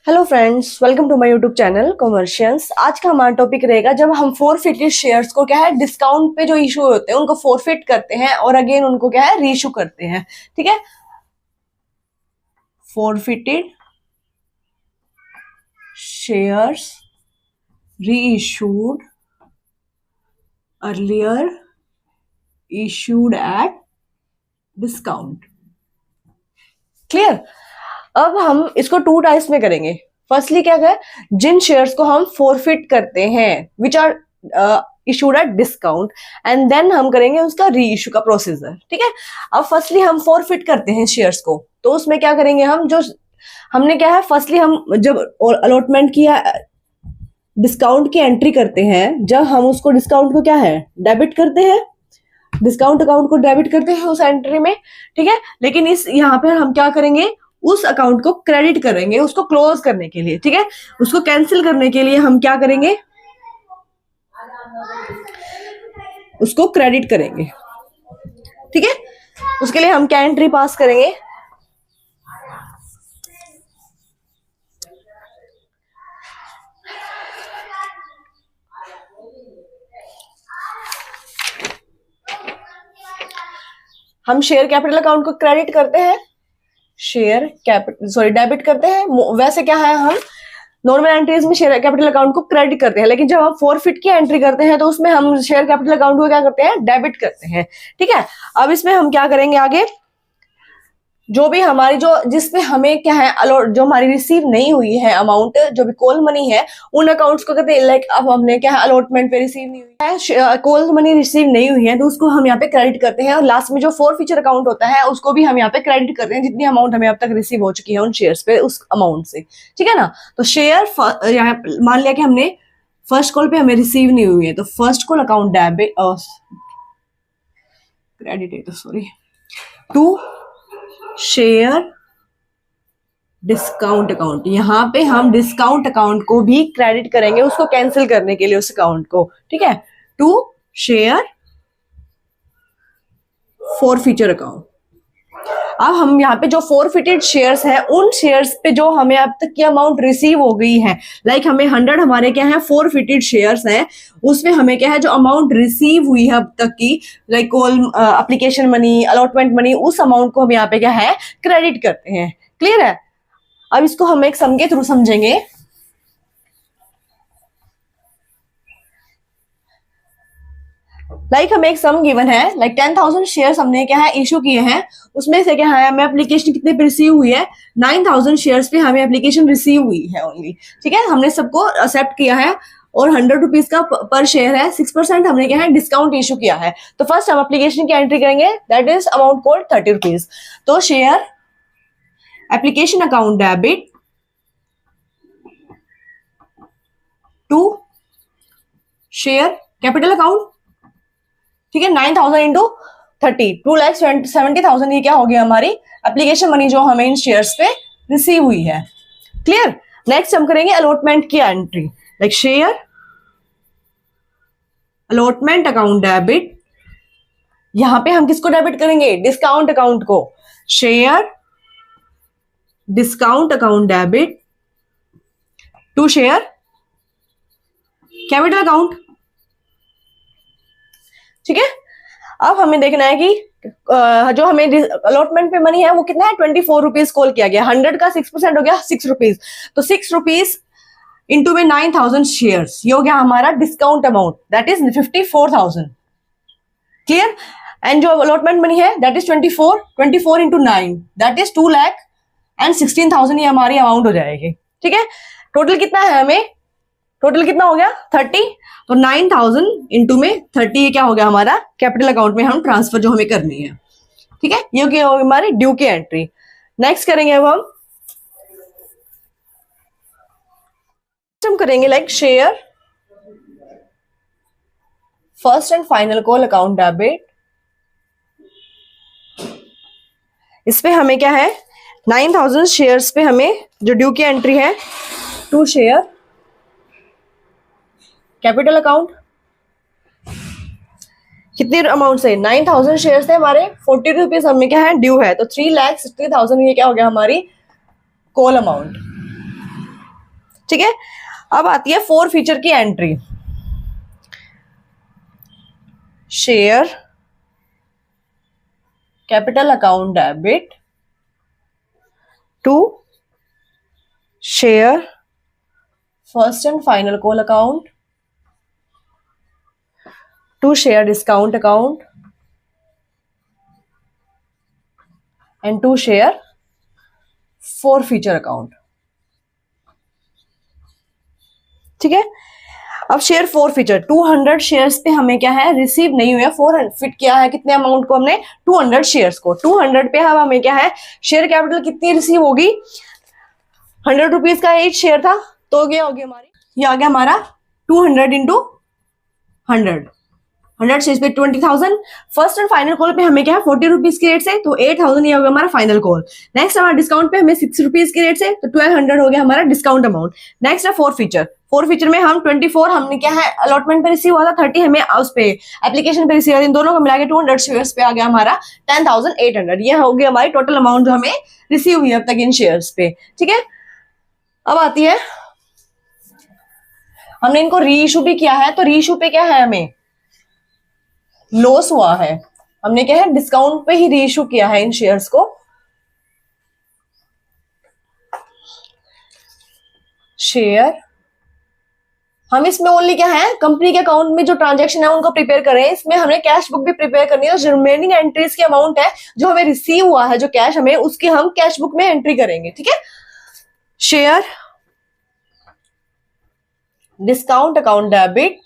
Hello friends, welcome to my YouTube channel Commercians. आज का हमारा टॉपिक रहेगा जब हम फोरफिटेड शेयर्स को क्या है डिस्काउंट पे जो इशू होते हैं उनको फोरफिट करते हैं और अगेन उनको क्या है रीइशू करते हैं। ठीक है, forfeited shares reissued earlier issued at discount. Clear. अब हम इसको टू टाइप्स में करेंगे। फर्स्टली क्या है, जिन शेयर्स को हम फोरफिट करते हैं which are issued at discount, and then हम करेंगे उसका री इशू का प्रोसीजर। ठीक है, अब फर्स्टली हम फोरफिट करते हैं शेयर्स को, तो उसमें क्या करेंगे हम, जो हमने क्या है फर्स्टली हम जब अलॉटमेंट किया डिस्काउंट की एंट्री करते हैं, जब हम उसको डिस्काउंट को क्या है डेबिट करते हैं, डिस्काउंट अकाउंट को डेबिट करते हैं उस एंट्री में। ठीक है, लेकिन इस यहाँ पे हम क्या करेंगे, उस अकाउंट को क्रेडिट करेंगे उसको क्लोज करने के लिए। ठीक है, उसको कैंसिल करने के लिए हम क्या करेंगे, उसको क्रेडिट करेंगे। ठीक है, उसके लिए हम क्या एंट्री पास करेंगे, हम शेयर कैपिटल अकाउंट को क्रेडिट करते हैं, शेयर कैपिटल डेबिट करते हैं। वैसे क्या है, हम नॉर्मल एंट्रीज में शेयर कैपिटल अकाउंट को क्रेडिट करते हैं, लेकिन जब हम फोरफिट की एंट्री करते हैं तो उसमें हम शेयर कैपिटल अकाउंट को क्या करते हैं, डेबिट करते हैं। ठीक है, अब इसमें हम क्या करेंगे, आगे जो भी हमारी जो जिसपे हमें क्या है अलॉट, जो हमारी रिसीव नहीं हुई है अमाउंट, जो भी कॉल मनी है, उन अकाउंट्स को कहते हैं लाइक अब हमने क्या है अलॉटमेंट पे रिसीव नहीं हुई है, कॉल मनी रिसीव नहीं हुई है, तो उसको हम यहाँ पे क्रेडिट करते हैं। और लास्ट में जो फोरफिचर अकाउंट होता है उसको भी हम यहाँ पे क्रेडिट करते हैं, जितनी अमाउंट हमें अब तक रिसीव हो चुकी है उन शेयर्स पे उस अमाउंट से। ठीक है ना, तो शेयर यहाँ मान लिया कि हमने फर्स्ट कॉल पे हमें रिसीव नहीं हुई है, तो first call account debit credit है, तो sorry to share discount account. यहां पे हम डिस्काउंट अकाउंट को भी क्रेडिट करेंगे उसको कैंसिल करने के लिए उस अकाउंट को। ठीक है, टू शेयर फोरफिचर अकाउंट। अब हम यहाँ पे जो फोरफिटेड शेयर्स हैं उन शेयर्स पे जो हमें अब तक की अमाउंट रिसीव हो गई है, लाइक हमें 100 हमारे क्या है फोरफिटेड शेयर्स हैं, उसमें हमें क्या है जो अमाउंट रिसीव हुई है अब तक की, like call application money allotment money, उस अमाउंट को हम यहाँ पे क्या है क्रेडिट करते हैं। क्लियर है। अब इसको हम एक सम के थ्रू समझेंगे। लाइक हमें एक सम गिवन है, लाइक 10,000 शेयर्स हमने क्या है इशू किए हैं, उसमें से क्या है हमें एप्लीकेशन कितने पे रिसीव हुई है, 9,000 शेयर्स पे हमें एप्लीकेशन रिसीव हुई है ओनली। ठीक है, हमने सबको एक्सेप्ट किया है और 100 रुपीज का पर शेयर है, 6% हमने क्या है डिस्काउंट इशू किया है। तो फर्स्ट हम एप्लीकेशन की एंट्री करेंगे, दैट इज अमाउंट कोड 30 रुपीज। तो share application account debit to share capital account. ठीक है, 9,000 इंटू 30, 2,70,000, ये क्या हो गया हमारी एप्लीकेशन मनी जो हमें इन शेयर्स पे रिसीव हुई है। क्लियर। नेक्स्ट हम करेंगे अलॉटमेंट की entry, like share allotment account debit. यहां पे हम किसको डेबिट करेंगे, डिस्काउंट अकाउंट को। Share discount account debit to share capital account. ठीक है, अब हमें देखना है कि जो हमें अलॉटमेंट पे मनी है वो कितना है, 24 रुपीज कॉल किया गया, 100 का 6% हो गया 6 रुपीज, तो 6 रुपीज इंटू में 9,000 शेयर्स, ये हो गया हमारा discount amount, that is 54,000। Clear. And जो अलॉटमेंट मनी है that is 24 into 9, that is 2,16,000, ये हमारी अमाउंट हो जाएगी। ठीक है, टोटल कितना है हमें, टोटल कितना हो गया 30, तो 9,000 इंटू में 30, ये क्या हो गया हमारा कैपिटल अकाउंट में हम ट्रांसफर जो हमें करनी है। ठीक है, ये क्या होगी हमारी ड्यू की एंट्री। नेक्स्ट करेंगे अब हम करेंगे like share first and final call account debit. इस पे हमें क्या है 9,000 शेयर्स पे हमें जो ड्यू की एंट्री है, टू शेयर कैपिटल अकाउंट। कितनी अमाउंट से, 9,000 शेयर्स थे हमारे, 40 रुपीज हमें क्या है ड्यू है, तो 3,60,000 ये क्या हो गया हमारी कॉल अमाउंट। ठीक है, अब आती है फोर फीचर की entry. Share capital account debit to share first and final call account to share discount account and to share forfeiture account. ठीक है, अब शेयर फोर फीचर 200 शेयर्स पे हमें क्या है रिसीव नहीं हुआ, 400 फिट किया है कितने अमाउंट को हमने 200 शेयर्स को, 200 पे हम हमें क्या है शेयर कैपिटल कितनी रिसीव होगी, 100 रुपीज का एक शेयर था तो ये हो गया हमारी, ये आ गया हमारा 200 इंटू 100 शेयर पे 20,000। फर्स्ट एंड फाइनल कॉल पे हमें क्या है 40 रुपीज की रेट से तो 8,000 ये हो गया हमारा फाइनल कॉल। नेक्स्ट हमारा डिस्काउंट पे हमें 6 रुपीज की रेट से तो 1200 हो गया हमारा डिस्काउंट अमाउंट। नेक्स्ट है फोर फीचर, फोर फीचर में हम 24 हमने क्या है अलॉटमेंट पे रिसीव हुआ था, 30 हमें उस पे एप्लीकेशन पे रिसीव हुआ था, इन दोनों को मिला के 200 शेयर्स पे आ गया हमारा 10,800। ये हो गया हमारी टोटल अमाउंट जो हमें रिसीव हुई अब तक इन शेयर्स पे। ठीक है, अब आती है हमने इनको री इशू भी किया है तो री इशू पे क्या है हमें लॉस हुआ है, हमने क्या है डिस्काउंट पे ही री इशू किया है इन शेयर्स को। शेयर हम इसमें ओनली क्या है कंपनी के अकाउंट में जो ट्रांजैक्शन है उनको प्रिपेयर कर रहे हैं, इसमें हमने कैश बुक भी प्रिपेयर करनी है, जो रिमेनिंग एंट्रीज की अमाउंट है जो हमें रिसीव हुआ है जो कैश हमें उसकी हम कैश बुक में एंट्री करेंगे। ठीक है, share discount account debit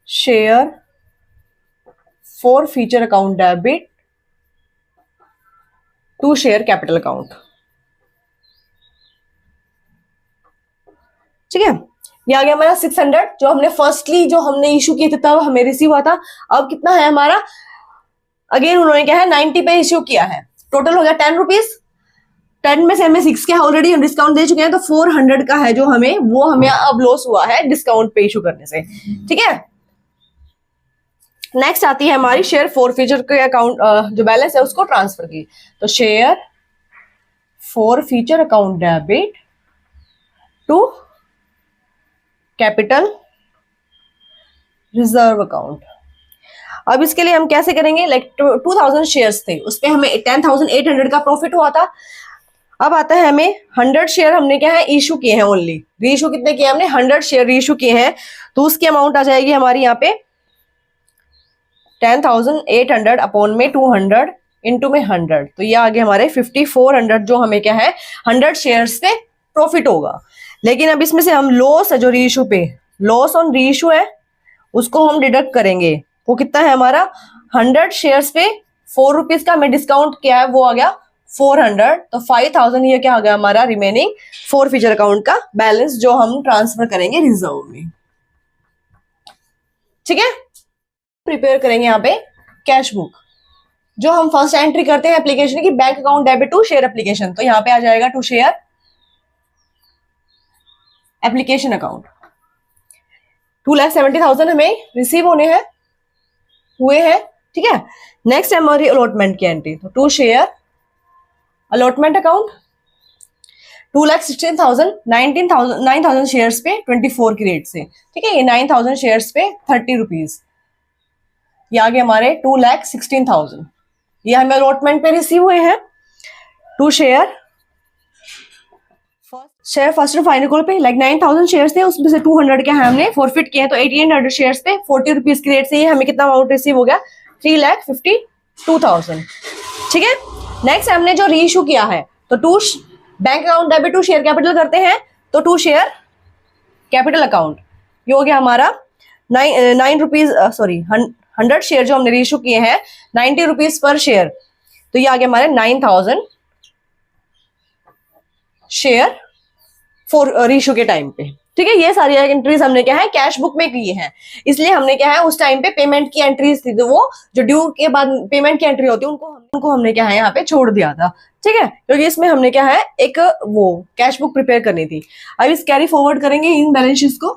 share forfeiture account debit to share capital account. ठीक है, ये आ गया हमारा 600 जो हमने फर्स्टली जो हमने इशू किया था तब हमें रिसीव हुआ था। अब कितना है हमारा, अगेन उन्होंने क्या है 90 पे इश्यू किया है, टोटल हो गया 10 रुपीज, 10 में से हमें 6 क्या ऑलरेडी हम डिस्काउंट दे चुके हैं तो 400 का है जो हमें वो हमें अब लॉस हुआ है डिस्काउंट पे इशू करने से। ठीक है, नेक्स्ट आती है हमारी शेयर फोर फीचर के अकाउंट जो बैलेंस है उसको ट्रांसफर की, तो share forfeiture account debit to capital reserve account. अब इसके लिए हम कैसे करेंगे, लाइक 2000 शेयर्स थे उस पे हमें 10,800 का प्रॉफिट हुआ था। अब आता है हमें 100 शेयर हमने क्या है इशू किए हैं, ओनली री इशू कितने किए हमने 100 शेयर री इशू किए हैं तो उसकी अमाउंट आ जाएगी हमारी यहाँ पे 10,800 अपॉन में 200 इंटू में 100 तो ये आगे हमारे 5400 जो हमें क्या है 100 शेयर्स पे प्रॉफिट होगा। लेकिन अब इसमें से हम लॉस है जो री इशू पे लॉस ऑन री इशू है उसको हम डिडक्ट करेंगे, वो कितना है हमारा 100 शेयर्स पे 4 रुपीज का हमें डिस्काउंट किया है वो आ गया 400 तो 5,000 ये क्या आ गया हमारा रिमेनिंग फोर फीचर अकाउंट का बैलेंस जो हम ट्रांसफर करेंगे रिजर्व में। ठीक है, प्रिपेयर करेंगे यहाँ पे कैश बुक जो हम फर्स्ट एंट्री करते हैं एप्लीकेशन की bank account debit to share application, तो यहाँ पे आ जाएगा टू शेयर एप्लीकेशन अकाउंट 2,70,000 हमें रिसीव होने हैं हुए हैं। ठीक है, नेक्स्ट है हमारी अलॉटमेंट की एंट्री, तो to share allotment account 2,16,000 9,000 shares पे 24 की रेट से। ठीक है, ये 9,000 शेयर्स पे 30 रुपीज, ये आगे हमारे 2,16,000 ये हमें अलॉटमेंट पे रिसीव हुए हैं। To share first and final call पे लाइक 9,000 शेयर्स थे उसमें से 200 के हमने फॉरफिट किए हैं तो 1,800 शेयर्स पे 40 रुपीज की रेट से ये हमें कितना अमाउंट रिसीव हो गया 3,52,000। ठीक है, नेक्स्ट हमने जो री इशू किया है तो to bank account debit to share capital करते हैं तो टू शेयर कैपिटल अकाउंट ये हो गया हमारा 9 रुपीज सॉरी 100 शेयर जो हमने री इशू किए हैं 90 रुपीज पर शेयर तो ये आ गया हमारे 9,000 शेयर फॉर रीशू के टाइम पे। ठीक है, ये सारी एंट्रीज हमने क्या है कैश बुक में की है, इसलिए हमने क्या है उस टाइम पे पेमेंट की एंट्रीज थी तो वो जो ड्यू के बाद पेमेंट की एंट्री होती है उनको हमने क्या है यहाँ पे छोड़ दिया था। ठीक है, क्योंकि इसमें हमने क्या है एक वो कैश बुक प्रिपेयर करनी थी। अब इस कैरी फॉरवर्ड करेंगे इन बैलेंस शीट को।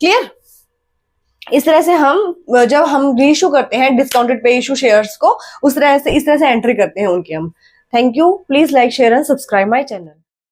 क्लियर, इस तरह से हम जब हम रीइशू करते हैं डिस्काउंटेड पे इशू शेयर्स को उस तरह से इस तरह से एंट्री करते हैं उनकी हम। Thank you, please like share and subscribe my channel.